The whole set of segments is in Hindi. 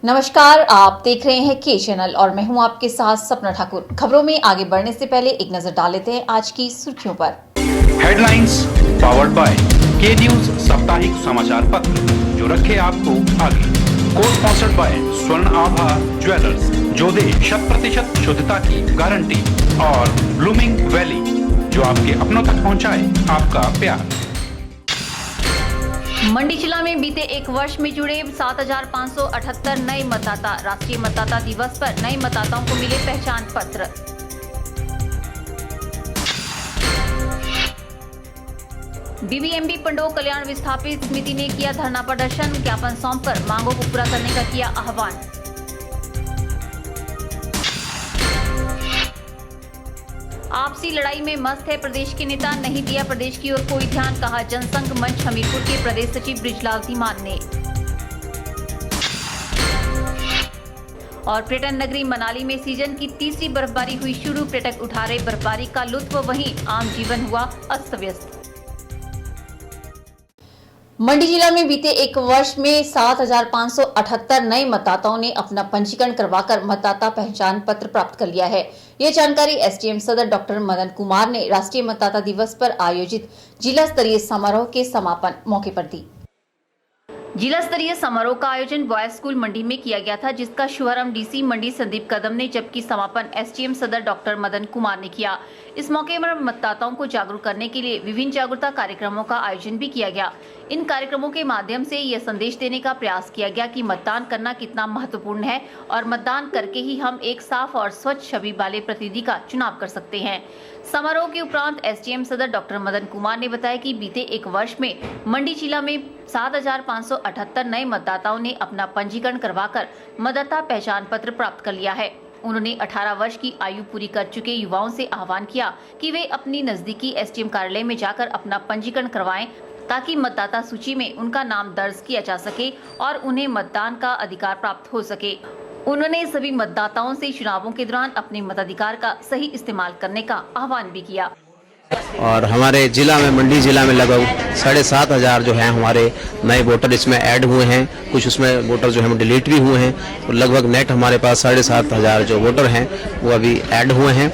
नमस्कार, आप देख रहे हैं के चैनल और मैं हूं आपके साथ सपना ठाकुर। खबरों में आगे बढ़ने से पहले एक नजर डाल लेते हैं आज की सुर्खियों पर। हेडलाइंस पावर्ड बाय के न्यूज साप्ताहिक समाचार पत्र, जो रखे आपको आगे। को स्पॉन्सर्ड बाय स्वर्ण आभा ज्वेलर्स, जो दे 100% शुद्धता की गारंटी, और ब्लूमिंग वैली, जो आपके अपनों तक पहुंचाए आपका प्यार। मंडी जिला में बीते एक वर्ष में जुड़े 7,578 नए मतदाता। राष्ट्रीय मतदाता दिवस पर नए मतदाताओं को मिले पहचान पत्र। बीबीएमबी पंडोह कल्याण विस्थापित समिति ने किया धरना प्रदर्शन, ज्ञापन सौंपकर मांगों को पूरा करने का किया आह्वान। आपसी लड़ाई में मस्त है प्रदेश के नेता, नहीं दिया प्रदेश की ओर कोई ध्यान, कहा जनसंघ मंच हमीरपुर के प्रदेश सचिव बृजलाल धीमान ने। और पर्यटन नगरी मनाली में सीजन की तीसरी बर्फबारी हुई शुरू, पर्यटक उठा रहे बर्फबारी का लुत्फ, वहीं आम जीवन हुआ अस्त व्यस्त। मंडी जिला में बीते एक वर्ष में 7,578 नए मतदाताओं ने अपना पंजीकरण करवाकर मतदाता पहचान पत्र प्राप्त कर लिया है। ये जानकारी एसडीएम सदर डॉक्टर मदन कुमार ने राष्ट्रीय मतदाता दिवस पर आयोजित जिला स्तरीय समारोह के समापन मौके पर दी। जिला स्तरीय समारोह का आयोजन बॉयज स्कूल मंडी में किया गया था, जिसका शुभारंभ डीसी मंडी संदीप कदम ने, जबकि समापन एसडीएम सदर डॉक्टर मदन कुमार ने किया। इस मौके पर मतदाताओं को जागरूक करने के लिए विभिन्न जागरूकता कार्यक्रमों का आयोजन भी किया गया। इन कार्यक्रमों के माध्यम से यह संदेश देने का प्रयास किया गया कि मतदान करना कितना महत्वपूर्ण है और मतदान करके ही हम एक साफ और स्वच्छ छवि वाले प्रतिनिधि का चुनाव कर सकते हैं। समारोह के उपरांत एसडीएम सदर डॉक्टर मदन कुमार ने बताया कि बीते एक वर्ष में मंडी जिला में 7,578 नए मतदाताओं ने अपना पंजीकरण करवाकर मतदाता पहचान पत्र प्राप्त कर लिया है। उन्होंने 18 वर्ष की आयु पूरी कर चुके युवाओं से आह्वान किया कि वे अपनी नजदीकी एसडीएम कार्यालय में जाकर अपना पंजीकरण करवाएं, ताकि मतदाता सूची में उनका नाम दर्ज किया जा सके और उन्हें मतदान का अधिकार प्राप्त हो सके। उन्होंने सभी मतदाताओं से चुनावों के दौरान अपने मताधिकार का सही इस्तेमाल करने का आह्वान भी किया। और हमारे जिला में, मंडी जिला में लगभग 7,500 जो हैं हमारे नए वोटर इसमें ऐड हुए हैं। कुछ उसमें वोटर जो हैं डिलीट भी हुए हैं, तो लगभग नेट हमारे पास 7,500 जो वोटर हैं वो अभी ऐड हुए हैं।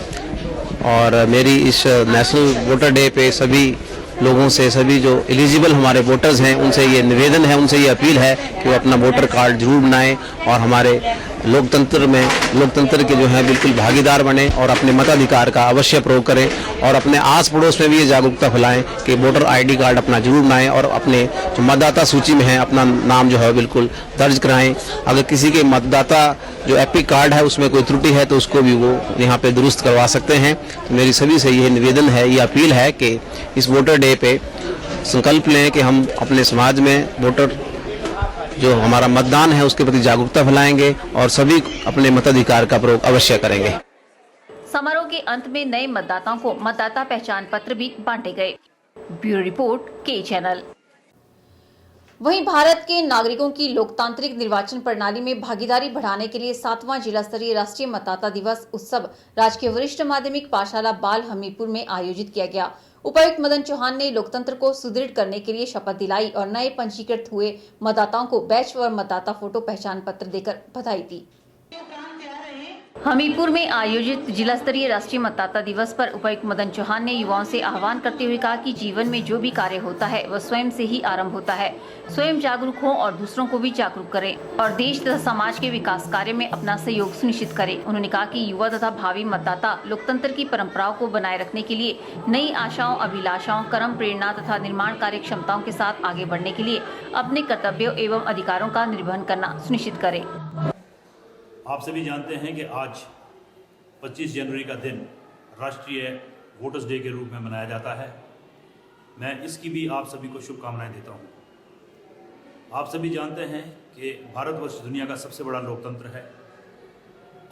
और मेरी इस नेशनल वोटर डे पे सभी लोगों से, सभी जो एलिजिबल हमारे वोटर्स हैं, उनसे ये निवेदन है, उनसे ये अपील है कि वो अपना वोटर कार्ड जरूर बनाएं और हमारे लोकतंत्र के जो है बिल्कुल भागीदार बने और अपने मताधिकार का अवश्य प्रयोग करें। और अपने आस पड़ोस में भी ये जागरूकता फैलाएं कि वोटर आईडी कार्ड अपना जरूर बनाएं और अपने जो मतदाता सूची में है अपना नाम जो है बिल्कुल दर्ज कराएं। अगर किसी के मतदाता जो एपिक कार्ड है उसमें कोई त्रुटि है तो उसको भी वो यहाँ पे दुरुस्त करवा सकते हैं। तो मेरी सभी से ये निवेदन है, ये अपील है कि इस वोटर डे पे संकल्प लें कि हम अपने समाज में वोटर जो हमारा मतदान है उसके प्रति जागरूकता फैलाएंगे और सभी अपने मताधिकार का प्रयोग अवश्य करेंगे। समारोह के अंत में नए मतदाताओं को मतदाता पहचान पत्र भी बांटे गए। ब्यूरो रिपोर्ट के चैनल। वहीं भारत के नागरिकों की लोकतांत्रिक निर्वाचन प्रणाली में भागीदारी बढ़ाने के लिए 7वां जिला स्तरीय राष्ट्रीय मतदाता दिवस उत्सव राजकीय वरिष्ठ माध्यमिक पाठशाला बाल हमीरपुर में आयोजित किया गया। उपायुक्त मदन चौहान ने लोकतंत्र को सुदृढ़ करने के लिए शपथ दिलाई और नए पंजीकृत हुए मतदाताओं को बैच व मतदाता फोटो पहचान पत्र देकर बधाई दी। हमीरपुर में आयोजित जिला स्तरीय राष्ट्रीय मतदाता दिवस पर उपायुक्त मदन चौहान ने युवाओं से आह्वान करते हुए कहा कि जीवन में जो भी कार्य होता है वह स्वयं से ही आरंभ होता है। स्वयं जागरूक हों और दूसरों को भी जागरूक करें और देश तथा समाज के विकास कार्य में अपना सहयोग सुनिश्चित करें। उन्होंने कहा कि युवा तथा भावी मतदाता लोकतंत्र की परंपराओं को बनाए रखने के लिए नई आशाओं, अभिलाषाओं, कर्म, प्रेरणा तथा निर्माण कार्य क्षमताओं के साथ आगे बढ़ने के लिए अपने कर्तव्यों एवं अधिकारों का निर्वहन करना सुनिश्चित करें। आप सभी जानते हैं कि आज 25 जनवरी का दिन राष्ट्रीय वोटर्स डे के रूप में मनाया जाता है। मैं इसकी भी आप सभी को शुभकामनाएं देता हूं। आप सभी जानते हैं कि भारतवर्ष दुनिया का सबसे बड़ा लोकतंत्र है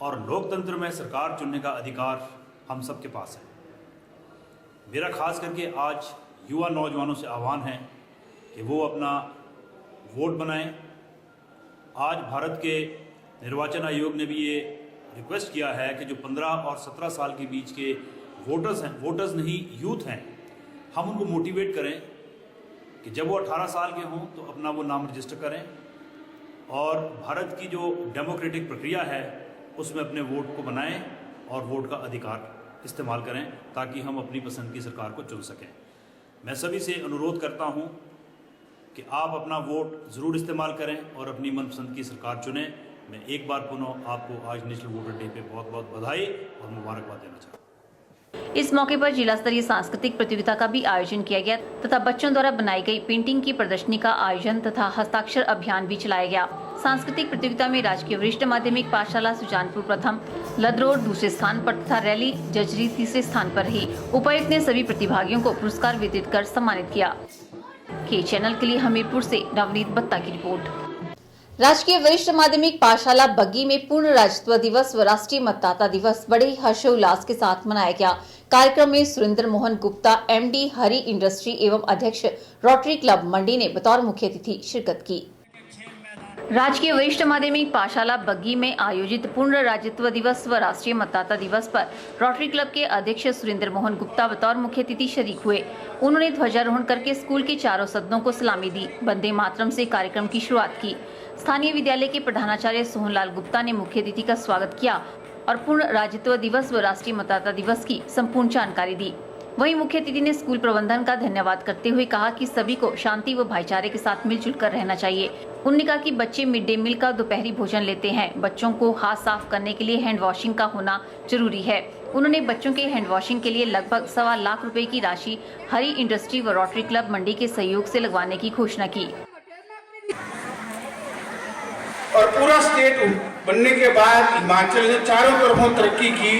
और लोकतंत्र में सरकार चुनने का अधिकार हम सबके पास है। मेरा खास करके आज युवा नौजवानों से आह्वान है कि वो अपना वोट बनाएं। आज भारत के निर्वाचन आयोग ने भी ये रिक्वेस्ट किया है कि जो 15 और 17 साल के बीच के वोटर्स नहीं यूथ हैं, हम उनको मोटिवेट करें कि जब वो 18 साल के हों तो अपना वो नाम रजिस्टर करें और भारत की जो डेमोक्रेटिक प्रक्रिया है उसमें अपने वोट को बनाएं और वोट का अधिकार इस्तेमाल करें ताकि हम अपनी पसंद की सरकार को चुन सकें। मैं सभी से अनुरोध करता हूं कि आप अपना वोट ज़रूर इस्तेमाल करें और अपनी मनपसंद की सरकार चुनें। मैं एक बार पुनः आपको आज नेशनल वोटर डे पे बहुत बहुत बधाई और मुबारकबाद देना चाहता हूँ। इस मौके पर जिला स्तरीय सांस्कृतिक प्रतियोगिता का भी आयोजन किया गया तथा बच्चों द्वारा बनाई गई पेंटिंग की प्रदर्शनी का आयोजन तथा हस्ताक्षर अभियान भी चलाया गया। सांस्कृतिक प्रतियोगिता में राजकीय वरिष्ठ माध्यमिक पाठशाला सुजानपुर प्रथम, लदरोड दूसरे स्थान पर तथा रैली जजरी तीसरे स्थान पर रही। उपायुक्त ने सभी प्रतिभागियों को पुरस्कार वितरित कर सम्मानित किया। के चैनल के लिए हमीरपुर से नवनीत बत्ता की रिपोर्ट। राजकीय वरिष्ठ माध्यमिक पाठशाला बग्गी में पूर्ण राज्यत्व दिवस व राष्ट्रीय मतदाता दिवस बड़े हर्षोल्लास के साथ मनाया गया। कार्यक्रम में सुरेंद्र मोहन गुप्ता, एमडी हरी इंडस्ट्री एवं अध्यक्ष रोटरी क्लब मंडी ने बतौर मुख्य अतिथि शिरकत की। राजकीय वरिष्ठ माध्यमिक पाठशाला बग्गी में आयोजित पूर्ण राज्यत्व दिवस व राष्ट्रीय मतदाता दिवस पर रोटरी क्लब के अध्यक्ष सुरेंद्र मोहन गुप्ता बतौर मुख्य अतिथि शरीक हुए। उन्होंने ध्वजारोहण करके स्कूल के चारों सदनों को सलामी दी। वंदे मातरम से कार्यक्रम की शुरुआत की। स्थानीय विद्यालय के प्रधानाचार्य सोहनलाल गुप्ता ने मुख्य अतिथि का स्वागत किया और पूर्ण राज्यत्व दिवस व राष्ट्रीय मतदाता दिवस की संपूर्ण जानकारी दी। वहीं मुख्य अतिथि ने स्कूल प्रबंधन का धन्यवाद करते हुए कहा कि सभी को शांति व भाईचारे के साथ मिलजुल कर रहना चाहिए। उन्होंने कहा कि बच्चे मिड डे मील का दोपहरी भोजन लेते हैं। बच्चों को हाथ साफ करने के लिए हैंड वॉशिंग का होना जरूरी है। उन्होंने बच्चों के हैंड वॉशिंग के लिए लगभग 1.25 लाख रुपए की राशि हरी इंडस्ट्री व रोटरी क्लब मंडी के सहयोग से लगवाने की घोषणा की। और पूरा स्टेट बनने के बाद हिमाचल ने चारों तरफों तरक्की की,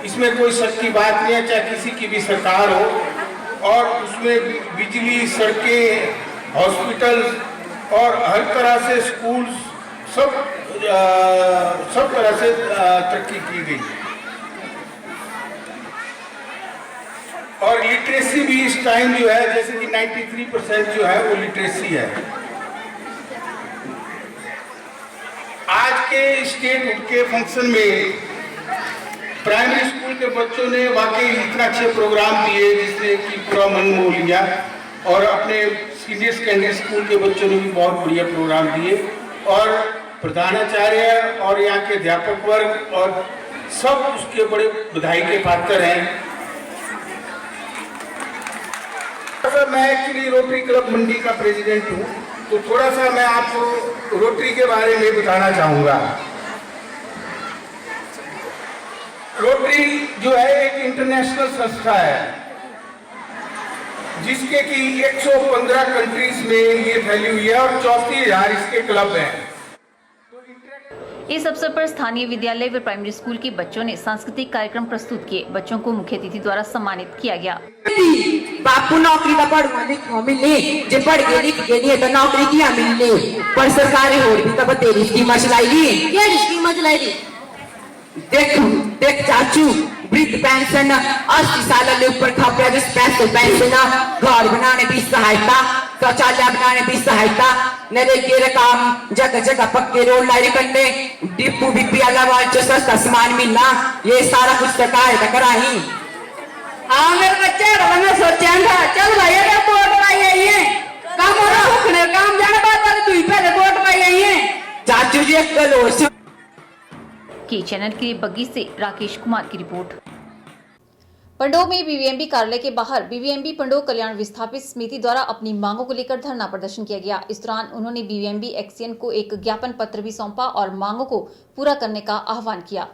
इसमें कोई शक की बात नहीं है, चाहे किसी की भी सरकार हो। और उसमें बिजली, सड़कें, हॉस्पिटल और हर तरह से स्कूल सब तरह से तरक्की की गई। और लिटरेसी भी इस टाइम जो है जैसे कि 93% जो है वो लिटरेसी है। आज के स्टेट के फंक्शन में प्राइमरी स्कूल के बच्चों ने वाकई इतना अच्छे प्रोग्राम दिए जिसने कि पूरा मन मोह लिया। और अपने सीनियर सेकेंडरी स्कूल के बच्चों ने भी बहुत बढ़िया प्रोग्राम दिए। और प्रधानाचार्य और यहाँ के अध्यापक वर्ग और सब उसके बड़े बधाई के पात्र हैं। मैं एक्चुअली रोटरी क्लब मंडी का प्रेसिडेंट हूँ, तो थोड़ा सा मैं आपको रोटरी के बारे में बताना चाहूँगा। रोटरी जो है एक इंटरनेशनल संस्था है जिसके कि 115 कंट्रीज में ये फैली हुई है और 34,000 इसके क्लब हैं। इस अवसर पर स्थानीय विद्यालय व प्राइमरी स्कूल के बच्चों ने सांस्कृतिक कार्यक्रम प्रस्तुत किए। बच्चों को मुख्य अतिथि द्वारा सम्मानित किया गया। बापू नौकरी का पढ़वा लिखवा मिलने, जे पढ़ के लिख के नहीं तो नौकरी किया मिलने। पर सरकार और भी तब तेरी स्कीम चलाई दी। क्या स्कीम चलाई दी? देख चाचू, वृद्ध पेंशन 80 साल के ऊपर खपरा जो स्पेशल पेंशन, घर बनाने की सहायता, शौचालय बनाने की सहायता, नरेगा के काम, जगह जगह पक्के रोड लाइट करने, डिपो बीपीएल वाले सस्ता सामान मिलना, ये सारा कुछ सरकार कराई। हाँ मेरे बच्चे मैंने सोचा था चल भैया क्या वोट पाई आई है, काम हो रहा हुकने काम जाने बात वाले तू ही पहले वोट पाई आई है। चाचू जी एक कलोश के चैनल के लिए बग्गी से राकेश कुमार की रिपोर्ट। पंडोह में बीबीएमबी कार्यालय के बाहर बीबीएमबी पंडोह कल्याण विस्थापित समिति द्वारा अपनी मांगों को लेकर धरना प्रदर्शन किया गया। इस दौरान उन्होंने बीबीएमबी एक्सियन को एक ज्ञापन पत्र भी सौंपा और मांगों को पूरा करने का आह्वान किया।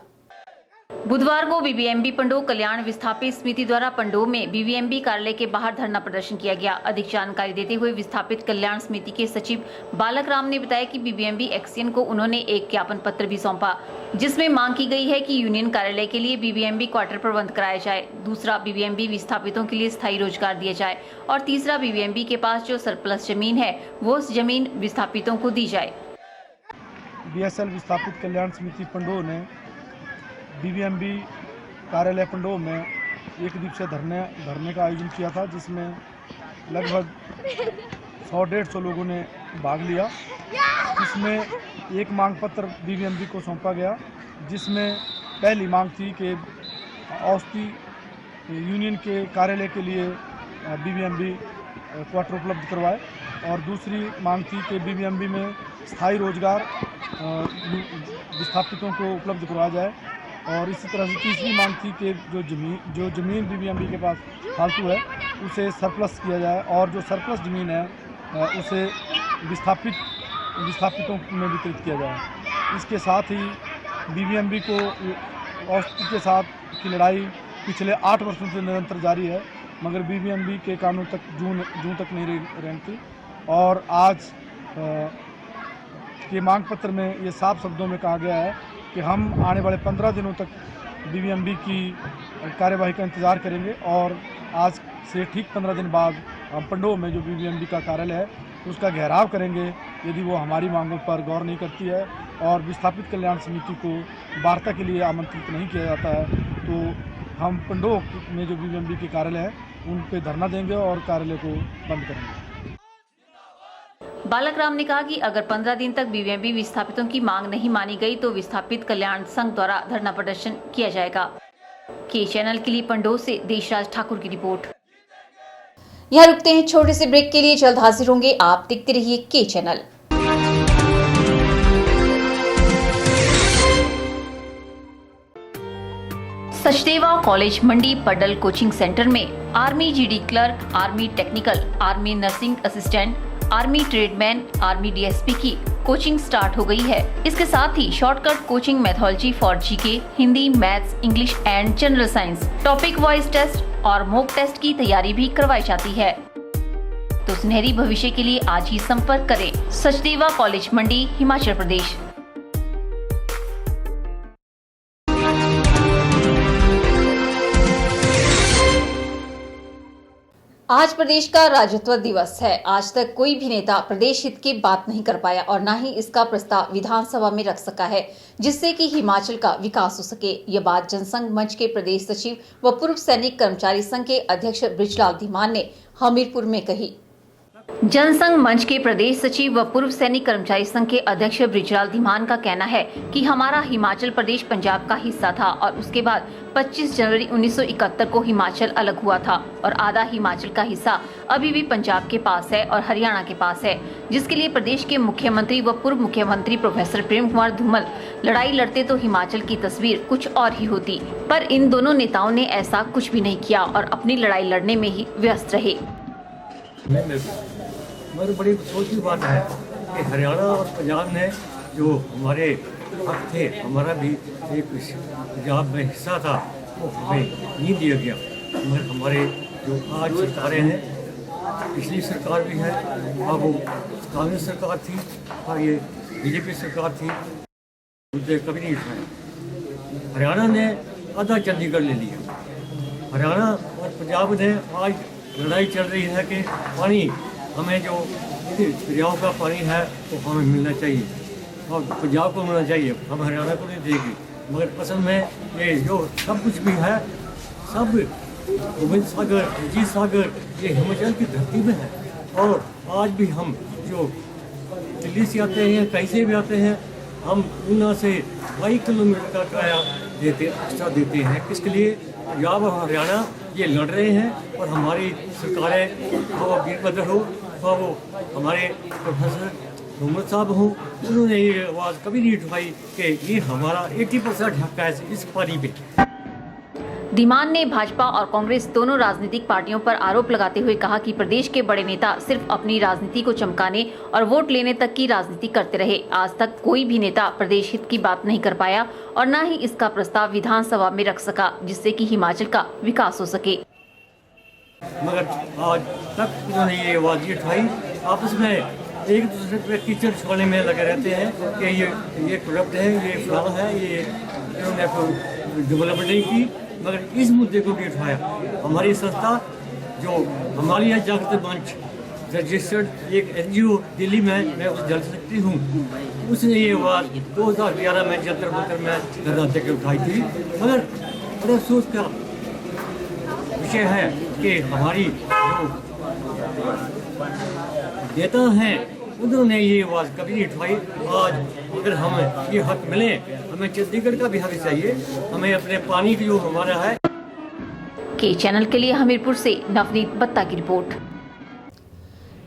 बुधवार को बीबीएमबी पंडोह कल्याण विस्थापित समिति द्वारा पंडोह में बीबीएमबी कार्यालय के बाहर धरना प्रदर्शन किया गया। अधिक जानकारी देते हुए विस्थापित कल्याण समिति के सचिव बालक राम ने बताया कि बीबीएमबी एक्सियन को उन्होंने एक ज्ञापन पत्र भी सौंपा जिसमें मांग की गई है कि यूनियन कार्यालय के लिए बीबीएमबी क्वार्टर प्रबंध कराया जाए, दूसरा बीबीएमबी विस्थापितों के लिए स्थायी रोजगार दिया जाए और तीसरा बीबीएमबी के पास जो सरप्लस जमीन है वो जमीन विस्थापितों को दी जाए। बीएसएल विस्थापित कल्याण समिति पंडोह ने बीबीएमबी कार्यालय पंडोह में एक दिवसीय धरने का आयोजन किया था जिसमें लगभग 100-150 लोगों ने भाग लिया। इसमें एक मांग पत्र बीबीएमबी को सौंपा गया जिसमें पहली मांग थी कि औसती यूनियन के कार्यालय के लिए बीबीएमबी क्वार्टर उपलब्ध करवाए और दूसरी मांग थी कि बीबीएमबी में स्थायी रोजगार विस्थापितों को उपलब्ध करवाया जाए। और इसी तरह से तीसरी मांग थी कि जो ज़मीन बीबीएमबी के पास फालतू है उसे सरप्लस किया जाए और जो सरप्लस ज़मीन है उसे विस्थापितों में वितरित किया जाए। इसके साथ ही बीबीएमबी को औषधि के साथ की लड़ाई पिछले 8 वर्षों से निरंतर जारी है, मगर बीबीएमबी के कानून तक जून तक नहीं रेंगती। और आज के मांग पत्र में ये साफ शब्दों में कहा गया है कि हम आने वाले 15 दिनों तक बीबीएमबी की कार्यवाही का इंतज़ार करेंगे और आज से ठीक 15 दिन बाद हम पंडोह में जो बीबीएमबी का कार्यालय है उसका घेराव करेंगे यदि वो हमारी मांगों पर गौर नहीं करती है और विस्थापित कल्याण समिति को वार्ता के लिए आमंत्रित नहीं किया जाता है। तो हम पंडोह में जो बीबीएमबी के कार्यालय है उन पे धरना देंगे और कार्यालय को बंद करेंगे। बालक राम ने कहा कि अगर 15 दिन तक बीबीएमबी विस्थापितों की मांग नहीं मानी गई तो विस्थापित कल्याण संघ द्वारा धरना प्रदर्शन किया जाएगा। के चैनल के लिए पंडोह से देशराज ठाकुर की रिपोर्ट। यहाँ रुकते हैं छोटे से ब्रेक के लिए, जल्द हाजिर होंगे। आप देखते रहिए के channel. Sachdeva college Mandi Padal coaching centre में army GD clerk, army technical, army nursing assistant, army tradesman, army DSP की कोचिंग स्टार्ट हो गई है। इसके साथ ही shortcut coaching methodology for GK, Hindi, maths, English and general science, topic wise test और मॉक टेस्ट की तैयारी भी करवाई जाती है। तो सुनहरी भविष्य के लिए आज ही संपर्क करें सचदेवा कॉलेज मंडी, हिमाचल प्रदेश। आज प्रदेश का राज्यत्व दिवस है। आज तक कोई भी नेता प्रदेश हित की बात नहीं कर पाया और न ही इसका प्रस्ताव विधानसभा में रख सका है जिससे कि हिमाचल का विकास हो सके। ये बात जनसंघ मंच के प्रदेश सचिव व पूर्व सैनिक कर्मचारी संघ के अध्यक्ष बृजलाल धीमान ने हमीरपुर में कही। जनसंघ मंच के प्रदेश सचिव व पूर्व सैनिक कर्मचारी संघ के अध्यक्ष बृजलाल धीमान का कहना है कि हमारा हिमाचल प्रदेश पंजाब का हिस्सा था और उसके बाद 25 जनवरी 1971 को हिमाचल अलग हुआ था और आधा हिमाचल का हिस्सा अभी भी पंजाब के पास है और हरियाणा के पास है, जिसके लिए प्रदेश के मुख्यमंत्री व पूर्व मुख्यमंत्री प्रोफेसर प्रेम कुमार धूमल लड़ाई लड़ते तो हिमाचल की तस्वीर कुछ और ही होती, पर इन दोनों नेताओं ने ऐसा कुछ भी नहीं किया और अपनी लड़ाई लड़ने में ही व्यस्त रहे। मगर बड़ी अफसोस की बात है कि हरियाणा और पंजाब ने जो हमारे हक थे, हमारा भी एक पंजाब में हिस्सा था, वो हमें नहीं दिया गया। मगर हमारे जो आज सरकारें हैं, पिछली सरकार भी है और वो कांग्रेस सरकार थी और ये बीजेपी सरकार थी, मुद्दे कभी नहीं उठाए। हरियाणा ने आधा चंडीगढ़ ले लिया। हरियाणा और पंजाब ने आज लड़ाई चल रही है कि पानी हमें जो दरियाओं का पानी है वो हमें मिलना चाहिए और पंजाब को मिलना चाहिए, हम हरियाणा को नहीं देंगे। मगर असल में ये जो सब कुछ भी है सब गोविंद सागर, अजीत सागर ये हिमाचल की धरती में है। और आज भी हम जो दिल्ली से आते हैं, कहीं से भी आते हैं, हम ऊना से 22 किलोमीटर का किराया एक्स्ट्रा देते हैं। किसके लिए? पंजाब और हरियाणा ये लड़ रहे हैं और हमारी सरकारें, वो वीरभद्र हो, वो हमारे प्रोफेसर मोहम्मद साहब हों, उन्होंने ये आवाज़ कभी नहीं उठाई कि ये हमारा 80% हक है इस पानी पे। धीमान ने भाजपा और कांग्रेस दोनों राजनीतिक पार्टियों पर आरोप लगाते हुए कहा कि प्रदेश के बड़े नेता सिर्फ अपनी राजनीति को चमकाने और वोट लेने तक की राजनीति करते रहे। आज तक कोई भी नेता प्रदेश हित की बात नहीं कर पाया और न ही इसका प्रस्ताव विधानसभा में रख सका जिससे कि हिमाचल का विकास हो सके। मगर आज तक उन्होंने ये आवाज़ उठाई, आपस में एक दूसरे पे कीचड़ छोड़ने में लगे रहते हैं कि ये करप्ट है, ये फलाना है, ये इन्होंने डेवलपमेंट नहीं की। मगर इस मुद्दे को भी उठाया। हमारी संस्था जो हिमालय जागृत मंच रजिस्टर्ड एक NGO दिल्ली में, मैं उस जल सकती हूँ, उसने ये आवाज़ 2011 में जंतर मंतर में धरना देकर उठाई थी। मगर बड़े अफसोस का विषय है कि हमारी जो नेता हैं उन्होंने ये आवाज़ कभी नहीं उठाई। आज अगर हमें ये हक मिले, हमें चंडीगढ़ का भी हक चाहिए, हमें अपने पानी की जो हमारा है। के चैनल के लिए हमीरपुर से नवनीत बत्ता की रिपोर्ट।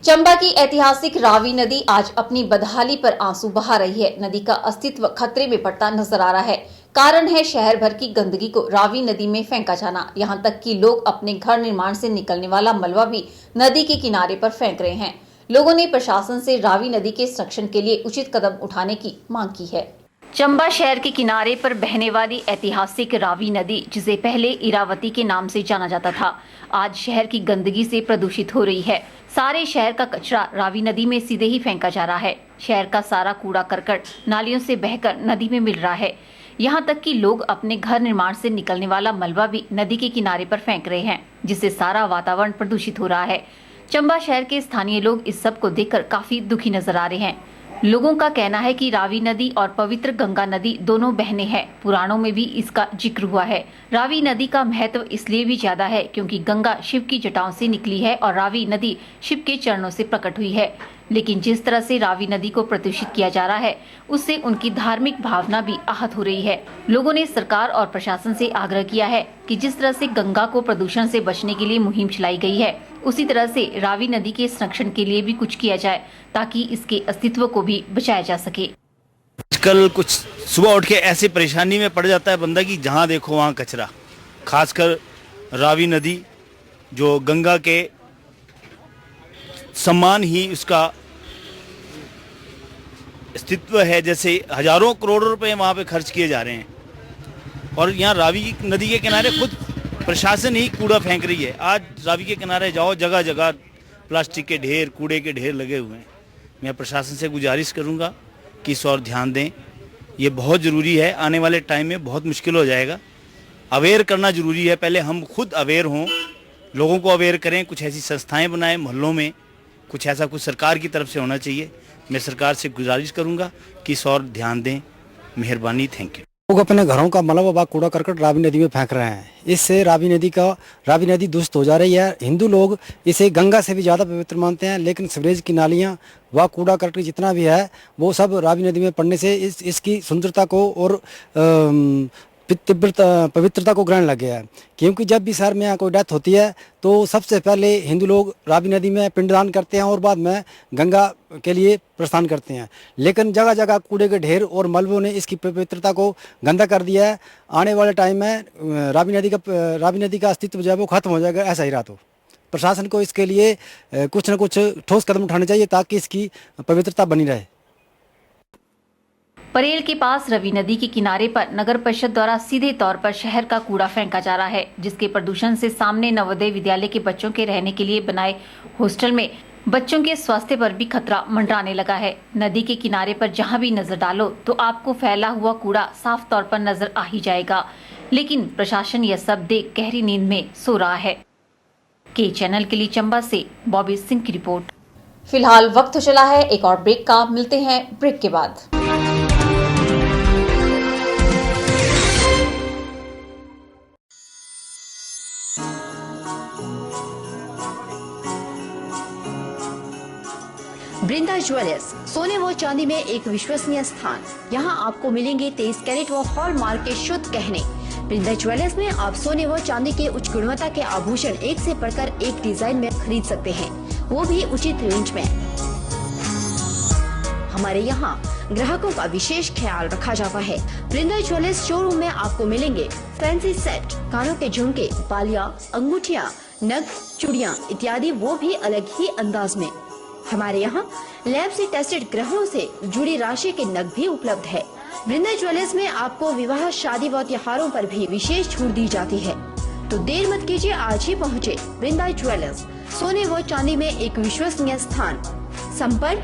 चंबा की ऐतिहासिक रावी नदी आज अपनी बदहाली पर आंसू बहा रही है। नदी का अस्तित्व खतरे में पड़ता नजर आ रहा है। कारण है शहर भर की गंदगी को रावी नदी में फेंका जाना। यहाँ तक कि लोग अपने घर निर्माण से निकलने वाला मलबा भी नदी के किनारे पर फेंक रहे हैं। लोगों ने प्रशासन से रावी नदी के संरक्षण के लिए उचित कदम उठाने की मांग की है। चंबा शहर के किनारे पर बहने वाली ऐतिहासिक रावी नदी, जिसे पहले इरावती के नाम से जाना जाता था, आज शहर की गंदगी से प्रदूषित हो रही है। सारे शहर का कचरा रावी नदी में सीधे ही फेंका जा रहा है। शहर का सारा कूड़ा करकट नालियों से बहकर नदी में मिल रहा है। यहाँ तक कि लोग अपने घर निर्माण से निकलने वाला मलबा भी नदी के किनारे पर फेंक रहे हैं, जिससे सारा वातावरण प्रदूषित हो रहा है। चंबा शहर के स्थानीय लोग इस सब को देखकर काफी दुखी नजर आ रहे हैं। लोगों का कहना है कि रावी नदी और पवित्र गंगा नदी दोनों बहने हैं। पुराणों में भी इसका जिक्र हुआ है। रावी नदी का महत्व इसलिए भी ज्यादा है क्योंकि गंगा शिव की जटाओं से निकली है और रावी नदी शिव के चरणों से प्रकट हुई है। लेकिन जिस तरह से रावी नदी को प्रदूषित किया जा रहा है, उससे उनकी धार्मिक भावना भी आहत हो रही है। लोगों ने सरकार और प्रशासन से आग्रह किया है कि जिस तरह से गंगा को प्रदूषण से बचने के लिए मुहिम चलाई गई है, उसी तरह से रावी नदी के संरक्षण के लिए भी कुछ किया जाए ताकि इसके अस्तित्व को भी बचाया जा सके। आजकल कुछ सुबह उठ के ऐसी परेशानी में पड़ जाता है बंदा कि जहाँ देखो वहाँ कचरा, खासकर रावी नदी जो गंगा के समान ही उसका अस्तित्व है, जैसे हजारों करोड़ों रुपए वहाँ पे खर्च किए जा रहे हैं और यहाँ रावी नदी के किनारे खुद प्रशासन ही कूड़ा फेंक रही है। आज रावी के किनारे जाओ, जगह जगह प्लास्टिक के ढेर, कूड़े के ढेर लगे हुए हैं। मैं प्रशासन से गुजारिश करूंगा कि इस और ध्यान दें, ये बहुत ज़रूरी है। आने वाले टाइम में बहुत मुश्किल हो जाएगा। अवेयर करना ज़रूरी है। पहले हम खुद अवेयर हों, लोगों को अवेयर करें, कुछ ऐसी संस्थाएं बनाएं मोहल्लों में, कुछ ऐसा कुछ सरकार की तरफ से होना चाहिए। मैं सरकार से गुजारिश करूंगा कि इस और ध्यान दें। मेहरबानी, थैंक यू। लोग अपने घरों का मलबा कूड़ा करकट रावी नदी में फेंक रहे हैं। इससे रावी नदी दूषित हो जा रही है। हिंदू लोग इसे गंगा से भी ज़्यादा पवित्र मानते हैं, लेकिन सीवरेज की नालियाँ व कूड़ा करकट जितना भी है वो सब रावी नदी में पड़ने से इसकी सुंदरता को और पवित्रता को ग्रहण लग गया है। क्योंकि जब भी शहर में कोई डेथ होती है तो सबसे पहले हिंदू लोग रावी नदी में पिंडदान करते हैं और बाद में गंगा के लिए प्रस्थान करते हैं। लेकिन जगह जगह कूड़े के ढेर और मलबों ने इसकी पवित्रता को गंदा कर दिया है। आने वाले टाइम में रावी नदी का अस्तित्व जो है वो खत्म हो जाएगा। ऐसा ही रहा तो प्रशासन को इसके लिए कुछ न कुछ ठोस कदम उठाने चाहिए ताकि इसकी पवित्रता बनी रहे। परेल के पास रवि नदी के किनारे पर नगर परिषद द्वारा सीधे तौर पर शहर का कूड़ा फेंका जा रहा है, जिसके प्रदूषण से सामने नवोदय विद्यालय के बच्चों के रहने के लिए बनाए हॉस्टल में बच्चों के स्वास्थ्य पर भी खतरा मंडराने लगा है। नदी के किनारे पर जहां भी नजर डालो तो आपको फैला हुआ कूड़ा साफ तौर पर नजर आ ही जाएगा। लेकिन प्रशासन यह सब देख गहरी नींद में सो रहा है। के चैनल के लिए चंबा से बॉबी सिंह की रिपोर्ट। फिलहाल वक्त चला है एक और ब्रेक का। मिलते हैं ब्रेक के बाद। वृंदा ज्वेलर्स, सोने व चांदी में एक विश्वसनीय स्थान। यहाँ आपको मिलेंगे 23 कैरेट व हॉलमार्क के शुद्ध गहने। वृंदा ज्वेलर्स में आप सोने व चांदी के उच्च गुणवत्ता के आभूषण एक से बढ़कर एक डिजाइन में खरीद सकते हैं, वो भी उचित रेंज में। हमारे यहाँ ग्राहकों का विशेष ख्याल रखा जाता है। वृंदा ज्वेलर्स शोरूम में आपको मिलेंगे फैंसी सेट, कानों के झुमके, बालियां, अंगूठियां, नग, चूड़ियां इत्यादि, वो भी अलग ही अंदाज में। हमारे यहाँ लैब से टेस्टेड ग्रहों से जुड़ी राशि के नग भी उपलब्ध है। वृंदा ज्वेलर्स में आपको विवाह, शादी व त्योहारों पर भी विशेष छूट दी जाती है। तो देर मत कीजिए, आज ही पहुँचे वृंदा ज्वेलर्स, सोने व चांदी में एक विश्वसनीय स्थान। संपर्क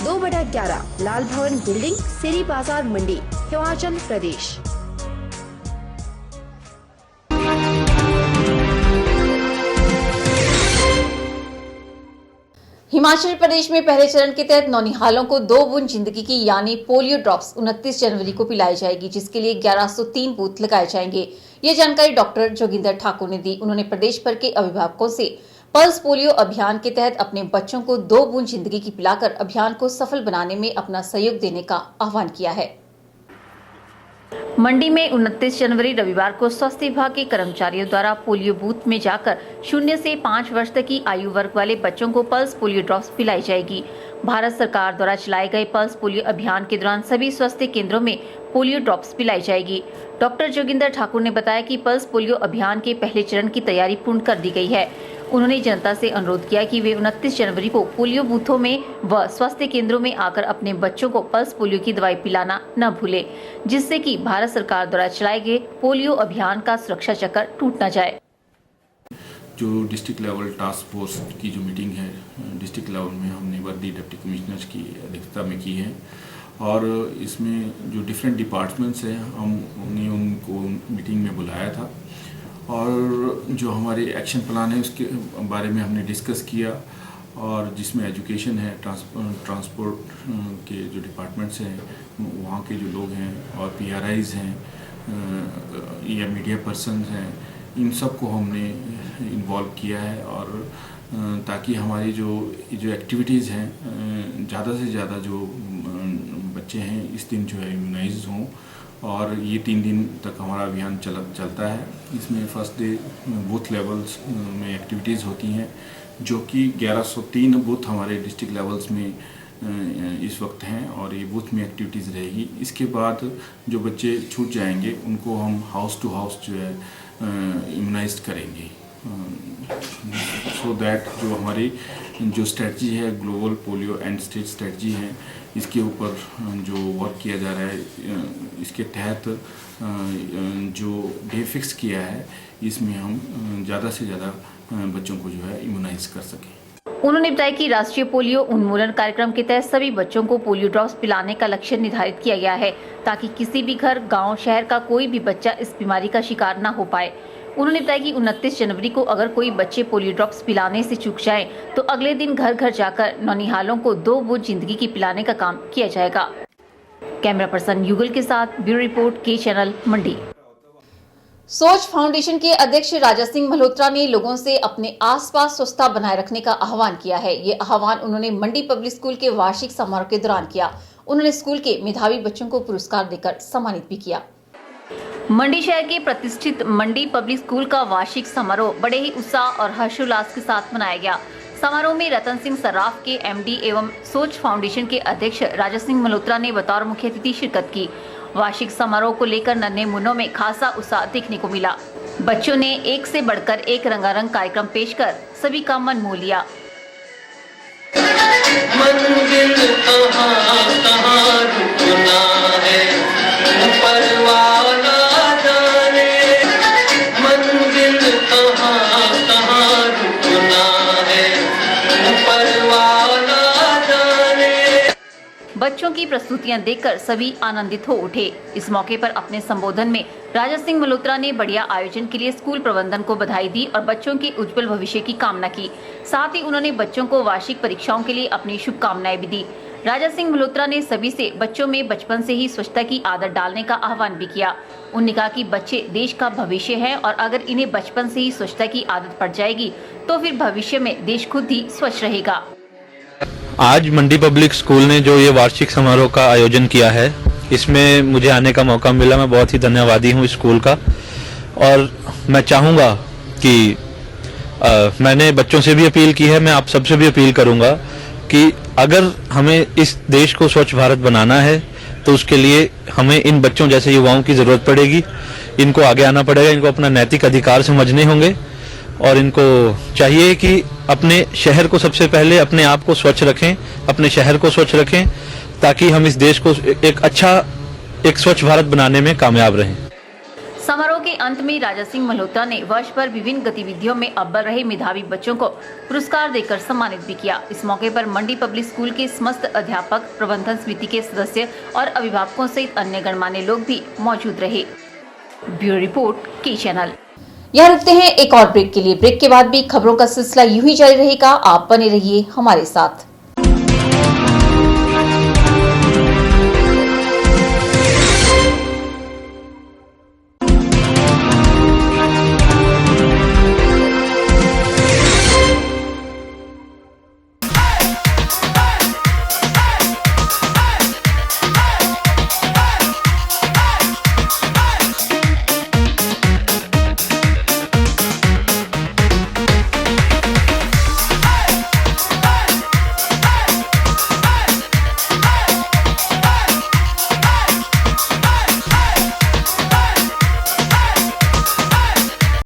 2/11 लाल भवन बिल्डिंग, सिरी बाजार मंडी, हिमाचल प्रदेश। हिमाचल प्रदेश में पहले चरण के तहत नौनिहालों को 2 बूंद जिंदगी की यानी पोलियो ड्रॉप्स 29 जनवरी को पिलाई जाएगी, जिसके लिए 1103 बूथ लगाए जाएंगे। ये जानकारी डॉक्टर जोगिंदर ठाकुर ने दी। उन्होंने प्रदेश भर के अभिभावकों से पल्स पोलियो अभियान के तहत अपने बच्चों को 2 बूंद जिंदगी की पिलाकर अभियान को सफल बनाने में अपना सहयोग देने का आह्वान किया है। मंडी में 29 जनवरी रविवार को स्वास्थ्य विभाग के कर्मचारियों द्वारा पोलियो बूथ में जाकर 0 से 5 वर्ष तक की आयु वर्ग वाले बच्चों को पल्स पोलियो ड्रॉप्स पिलाई जाएगी। भारत सरकार द्वारा चलाए गए पल्स पोलियो अभियान के दौरान सभी स्वास्थ्य केंद्रों में पोलियो ड्रॉप्स पिलाई जाएगी। डॉक्टर जोगिंदर ठाकुर ने बताया कि पल्स पोलियो अभियान के पहले चरण की तैयारी पूर्ण कर दी गई है। उन्होंने जनता से अनुरोध किया कि वे 29 जनवरी को पोलियो बूथों में व स्वास्थ्य केंद्रों में आकर अपने बच्चों को पल्स पोलियो की दवाई पिलाना न भूले, जिससे कि भारत सरकार द्वारा चलाए गए पोलियो अभियान का सुरक्षा चक्र टूट न जाए। जो डिस्ट्रिक्ट लेवल टास्क फोर्स की जो मीटिंग है डिस्ट्रिक्ट लेवल में हमने वर्दी डिप्टी कमिश्नर्स की अध्यक्षता में की है और इसमें जो डिफरेंट डिपार्टमेंट्स हैं हमने उनको मीटिंग में बुलाया था और जो हमारे एक्शन प्लान है उसके बारे में हमने डिस्कस किया और जिसमें एजुकेशन है, ट्रांसपोर्ट के जो डिपार्टमेंट्स हैं वहाँ के जो लोग हैं और PRIs हैं या मीडिया पर्सन्स हैं, इन सब को हमने इन्वॉल्व किया है और ताकि हमारी जो एक्टिविटीज़ हैं ज़्यादा से ज़्यादा जो बच्चे हैं इस दिन जो है इम्यूनाइज हों और ये 3 दिन तक हमारा अभियान चलता है। इसमें फर्स्ट डे बूथ लेवल्स में एक्टिविटीज़ होती हैं जो कि 1103 बूथ हमारे डिस्ट्रिक्ट लेवल्स में इस वक्त हैं और ये बूथ में एक्टिविटीज़ रहेगी। इसके बाद जो बच्चे छूट जाएंगे उनको हम हाउस टू हाउस जो है इम्यूनाइज करेंगे सो दैट जो हमारी जो स्ट्रेटजी है global polio and state strategy है इसके ऊपर जो वर्क किया जा रहा है इसके तहत जो डे फिक्स किया है इसमें हम ज़्यादा से ज़्यादा बच्चों को जो है इम्यूनाइज कर सकें। उन्होंने बताया कि राष्ट्रीय पोलियो उन्मूलन कार्यक्रम के तहत सभी बच्चों को पोलियो ड्रॉप्स पिलाने का लक्ष्य निर्धारित किया गया है ताकि किसी भी घर, गांव, शहर का कोई भी बच्चा इस बीमारी का शिकार न हो पाए। उन्होंने बताया कि 29 जनवरी को अगर कोई बच्चे पोलियो ड्रॉप्स पिलाने से चूक जाएं, तो अगले दिन घर घर जाकर नौनिहालों को 2 बूंद जिंदगी की पिलाने का काम किया जाएगा। कैमरा पर्सन युगल के साथ ब्यूरो रिपोर्ट के चैनल मंडी। सोच फाउंडेशन के अध्यक्ष राजा सिंह मल्होत्रा ने लोगों से अपने आसपास स्वच्छता बनाए रखने का आह्वान किया है। ये आह्वान उन्होंने मंडी पब्लिक स्कूल के वार्षिक समारोह के दौरान किया। उन्होंने स्कूल के मेधावी बच्चों को पुरस्कार देकर सम्मानित भी किया। मंडी शहर के प्रतिष्ठित मंडी पब्लिक स्कूल का वार्षिक समारोह बड़े ही उत्साह और हर्षोल्लास के साथ मनाया गया। समारोह में रतन सिंह सर्राफ के MD एवं सोच फाउंडेशन के अध्यक्ष राजा सिंह मल्होत्रा ने बतौर मुख्य अतिथि शिरकत की। वार्षिक समारोह को लेकर नन्हे मुन्नों में खासा उत्साह देखने को मिला। बच्चों ने एक से बढ़कर एक रंगारंग कार्यक्रम पेश कर सभी का मन मोह लिया। बच्चों की प्रस्तुतियां देखकर सभी आनंदित हो उठे। इस मौके पर अपने संबोधन में राजा सिंह मल्होत्रा ने बढ़िया आयोजन के लिए स्कूल प्रबंधन को बधाई दी और बच्चों के उज्जवल भविष्य की कामना की। साथ ही उन्होंने बच्चों को वार्षिक परीक्षाओं के लिए अपनी शुभकामनाएं भी दी। राजा सिंह मल्होत्रा ने सभी से बच्चों में बचपन से ही स्वच्छता की आदत डालने का आह्वान भी किया। उन्होंने कहा कि बच्चे देश का भविष्य है और अगर इन्हें बचपन से ही स्वच्छता की आदत पड़ जाएगी तो फिर भविष्य में देश खुद ही स्वच्छ रहेगा। आज मंडी पब्लिक स्कूल ने जो ये वार्षिक समारोह का आयोजन किया है इसमें मुझे आने का मौका मिला। मैं बहुत ही धन्यवादी हूँ स्कूल का और मैं चाहूँगा कि मैंने बच्चों से भी अपील की है, मैं आप सबसे भी अपील करूँगा कि अगर हमें इस देश को स्वच्छ भारत बनाना है तो उसके लिए हमें इन बच्चों जैसे युवाओं की ज़रूरत पड़ेगी। इनको आगे आना पड़ेगा, इनको अपना नैतिक अधिकार समझने होंगे और इनको चाहिए कि अपने शहर को सबसे पहले अपने आप को स्वच्छ रखें, अपने शहर को स्वच्छ रखें ताकि हम इस देश को एक स्वच्छ भारत बनाने में कामयाब रहें। समारोह के अंत में राजा सिंह मल्होत्रा ने वर्ष भर विभिन्न गतिविधियों में अव्वल रहे मेधावी बच्चों को पुरस्कार देकर सम्मानित भी किया। इस मौके पर मंडी पब्लिक स्कूल के समस्त अध्यापक, प्रबंधन समिति के सदस्य और अभिभावकों सहित अन्य गणमान्य लोग भी मौजूद रहे। ब्यूरो रिपोर्ट के चैनल। यहाँ रुकते हैं एक और ब्रेक के लिए। ब्रेक के बाद भी खबरों का सिलसिला यूं ही जारी रहेगा। आप बने रहिए हमारे साथ।